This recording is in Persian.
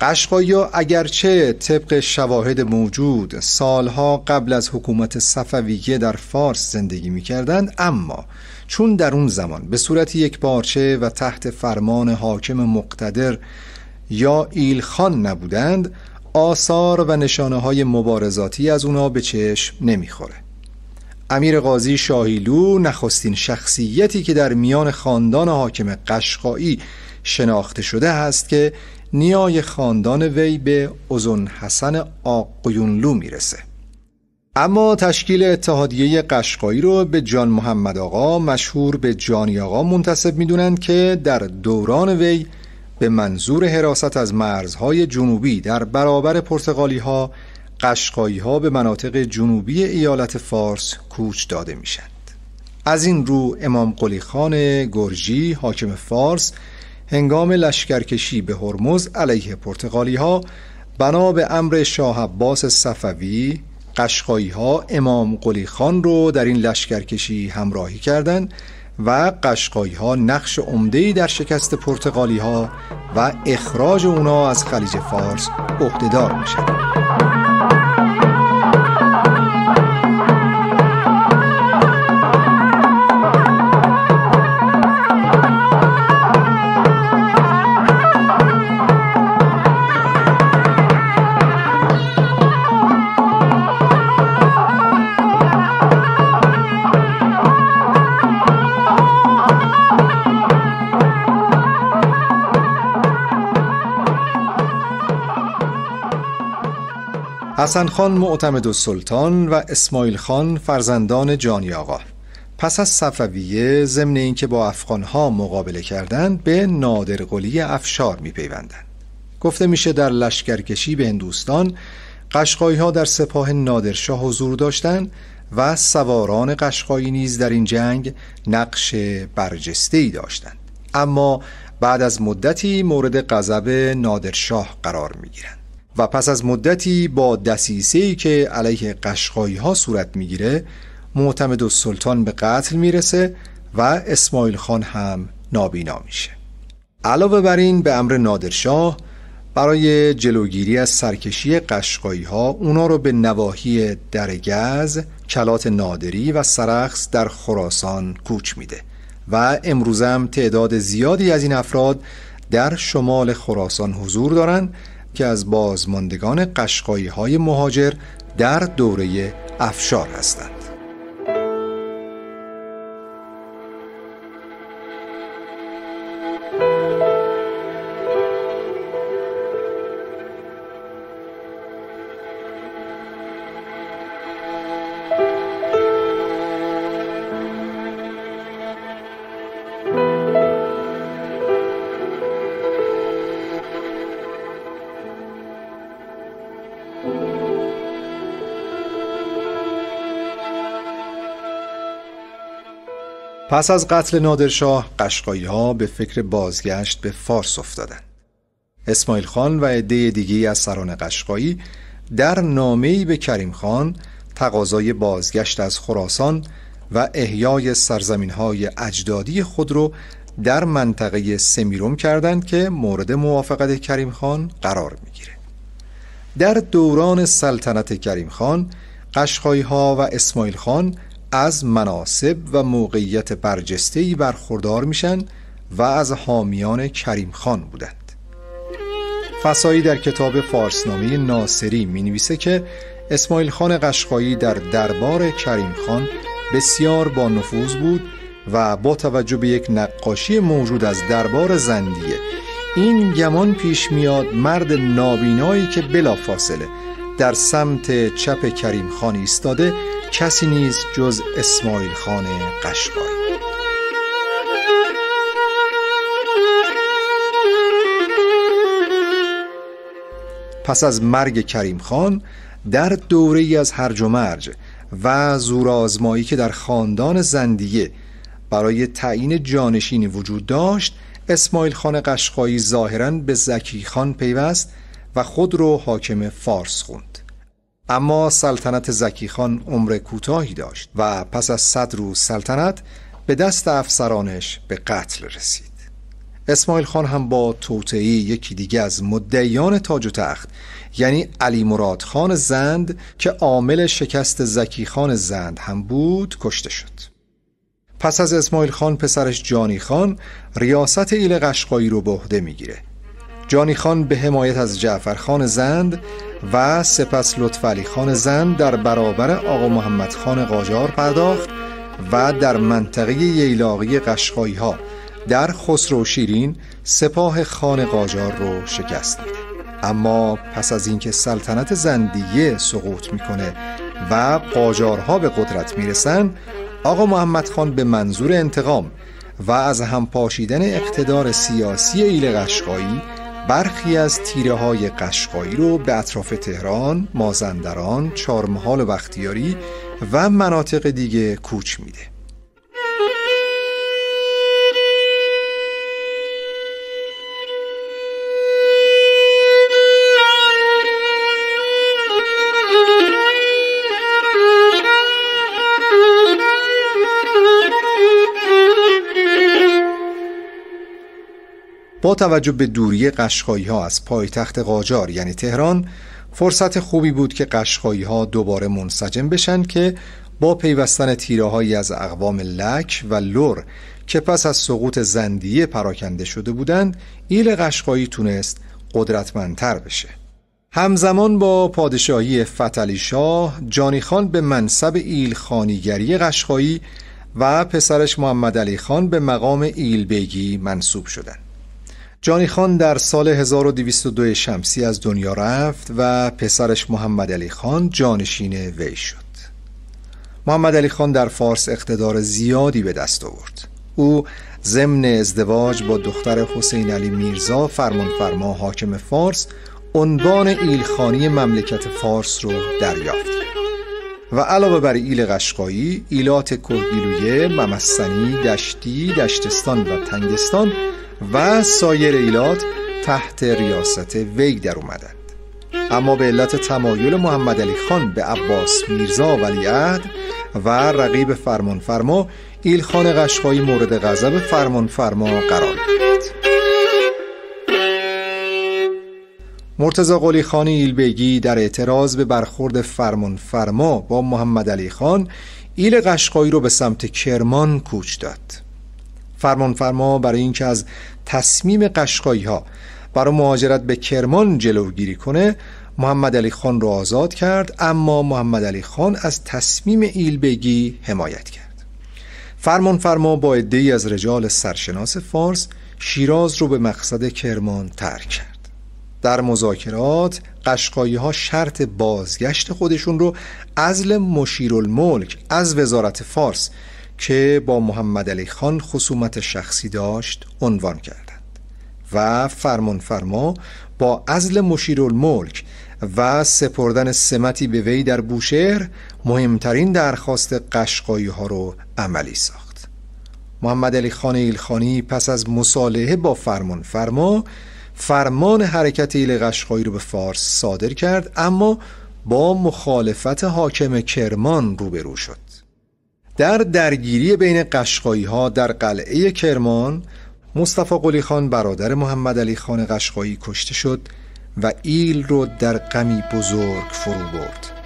قشقایی‌ها اگرچه طبق شواهد موجود سالها قبل از حکومت صفویه در فارس زندگی می‌کردند، اما چون در اون زمان به صورت یکپارچه و تحت فرمان حاکم مقتدر یا ایلخان نبودند، آثار و نشانه‌های مبارزاتی از اونا به چشم نمی‌خوره. امیر قاضی شاهیلو نخستین شخصیتی که در میان خاندان حاکم قشقایی شناخته شده است که نیای خاندان وی به اذن حسن آقیونلو میرسه. اما تشکیل اتحادیه قشقایی رو به جان محمد آقا مشهور به جانی آقا منتسب میدونند که در دوران وی به منظور حراست از مرزهای جنوبی در برابر پرتغالی ها، قشقایی ها به مناطق جنوبی ایالت فارس کوچ داده میشند. از این رو امام قلی خان گرجی حاکم فارس هنگام لشکرکشی به هرمز علیه پرتغالی ها بنا به امر شاه عباس صفوی، قشقایی ها امام قلی خان رو در این لشکرکشی همراهی کردند و قشقایی ها نقش عمده‌ای در شکست پرتغالی ها و اخراج اونا از خلیج فارس عهده‌دار میشن. حسن خان معتمدالسلطان و اسماعیل خان فرزندان جانی آقا پس از صفویه ضمن اینکه با افغانها مقابله کردند به نادرقلی افشار میپیوندند. گفته میشه در لشکرکشی به هندوستان قشقایی ها در سپاه نادرشاه حضور داشتند و سواران قشقایی نیز در این جنگ نقش برجسته‌ای داشتند، اما بعد از مدتی مورد غضب نادرشاه قرار میگیرند و پس از مدتی با دسیسه‌ای که علیه قشقایی ها صورت میگیره معتمدالسلطان به قتل میرسه و اسماعیل خان هم نابینا میشه. علاوه بر این به امر نادرشاه برای جلوگیری از سرکشی قشقایی ها اونا رو به نواحی درگز، کلات نادری و سرخس در خراسان کوچ میده و امروزم تعداد زیادی از این افراد در شمال خراسان حضور دارند که از بازماندگان قشقایی های مهاجر در دوره افشار هستند. پس از قتل نادرشاه قشقایی ها به فکر بازگشت به فارس افتادند. اسماعیل خان و عده دیگری از سران قشقایی در نامه‌ای به کریم خان تقاضای بازگشت از خراسان و احیای سرزمین‌های اجدادی خود را در منطقه سمیروم کردند که مورد موافقت کریم خان قرار میگیره. در دوران سلطنت کریم خان قشقایی ها و اسماعیل خان از مناصب و موقعیت برجسته‌ای برخوردار میشن و از حامیان کریم خان بودند. فسایی در کتاب فارسنامه ناصری می نویسه که اسماعیل خان قشقایی در دربار کریم خان بسیار با نفوذ بود و با توجه به یک نقاشی موجود از دربار زندیه این گمان پیش میاد مرد نابینایی که بلافاصله در سمت چپ کریم خان ایستاده کسی نیست جز اسماعیل خان قشقایی. پس از مرگ کریم خان در دوره‌ای از هرج و مرج و زورآزمایی که در خاندان زندیه برای تعیین جانشینی وجود داشت، اسماعیل خان قشقایی ظاهراً به زکی خان پیوست و خود رو حاکم فارس خوند. اما سلطنت زکی خان عمر کوتاهی داشت و پس از 100 روز سلطنت به دست افسرانش به قتل رسید. اسماعیل خان هم با توطئه‌ای یکی دیگه از مدعیان تاج و تخت یعنی علی مراد خان زند که عامل شکست زکی خان زند هم بود کشته شد. پس از اسماعیل خان پسرش جانی خان ریاست ایل قشقایی رو به عهده میگیره. جانی خان به حمایت از جعفر خان زند و سپس لطفعلی خان زند در برابر آقا محمد خان قاجار پرداخت و در منطقه ییلاقی قشقایی ها در خسرو شیرین سپاه خان قاجار رو شکست میده. اما پس از اینکه سلطنت زندیه سقوط میکنه و قاجارها به قدرت میرسن، آقا محمد خان به منظور انتقام و از هم پاشیدن اقتدار سیاسی ایل قشقایی برخی از تیره های قشقایی رو به اطراف تهران، مازندران، چهارمحال و بختیاری و مناطق دیگه کوچ میده. با توجه به دوری قشقایی ها از پایتخت قاجار یعنی تهران، فرصت خوبی بود که قشقایی ها دوباره منسجم بشن که با پیوستن تیره‌هایی از اقوام لک و لر که پس از سقوط زندیه پراکنده شده بودند، ایل قشقایی تونست قدرتمندتر بشه. همزمان با پادشاهی فتحعلی شاه، جانی خان به منصب ایل خانیگری قشقایی و پسرش محمد علی خان به مقام ایل بیگی منصوب شدند. جانی خان در سال 1202 شمسی از دنیا رفت و پسرش محمد علی خان جانشین وی شد. محمد علی خان در فارس اقتدار زیادی به دست آورد. او ضمن ازدواج با دختر حسین علی میرزا فرمانفرما حاکم فارس عنوان ایلخانی مملکت فارس رو دریافت و علاوه بر ایل قشقایی، ایلات کهگیلویه، ممسنی، دشتی، دشتستان و تنگستان و سایر ایلات تحت ریاست وی در اومدند. اما به علت تمایل محمد علی خان به عباس میرزا ولیعهد و رقیب فرمانفرما، ایلخان قشقایی مورد غضب فرمانفرما قرار گرفت. مرتضی قلی خان ایلبیگی در اعتراض به برخورد فرمانفرما با محمد علی خان، ایل قشقایی رو به سمت کرمان کوچ داد. فرمانفرما برای اینکه از تصمیم قشقایی ها برای مهاجرت به کرمان جلوگیری کنه، محمد علی خان رو آزاد کرد، اما محمد علی خان از تصمیم ایلبیگی حمایت کرد. فرمانفرما با عده‌ای از رجال سرشناس فارس شیراز رو به مقصد کرمان ترک کرد. در مذاکرات قشقایی ها شرط بازگشت خودشون رو عزل مشیرالملک از وزارت فارس که با محمد علی خان خصومت شخصی داشت عنوان کردند و فرمانفرما با عزل مشیرالملک و سپردن سمتی به وی در بوشهر مهمترین درخواست قشقایی ها رو عملی ساخت. محمد علی خان ایلخانی پس از مصالحه با فرمانفرما فرمان حرکت ایل قشقایی رو به فارس صادر کرد، اما با مخالفت حاکم کرمان روبرو شد. در درگیری بین قشقایی ها در قلعه کرمان، مصطفی قلی خان برادر محمد علی خان قشقایی کشته شد و ایل رو در غمی بزرگ فرو برد.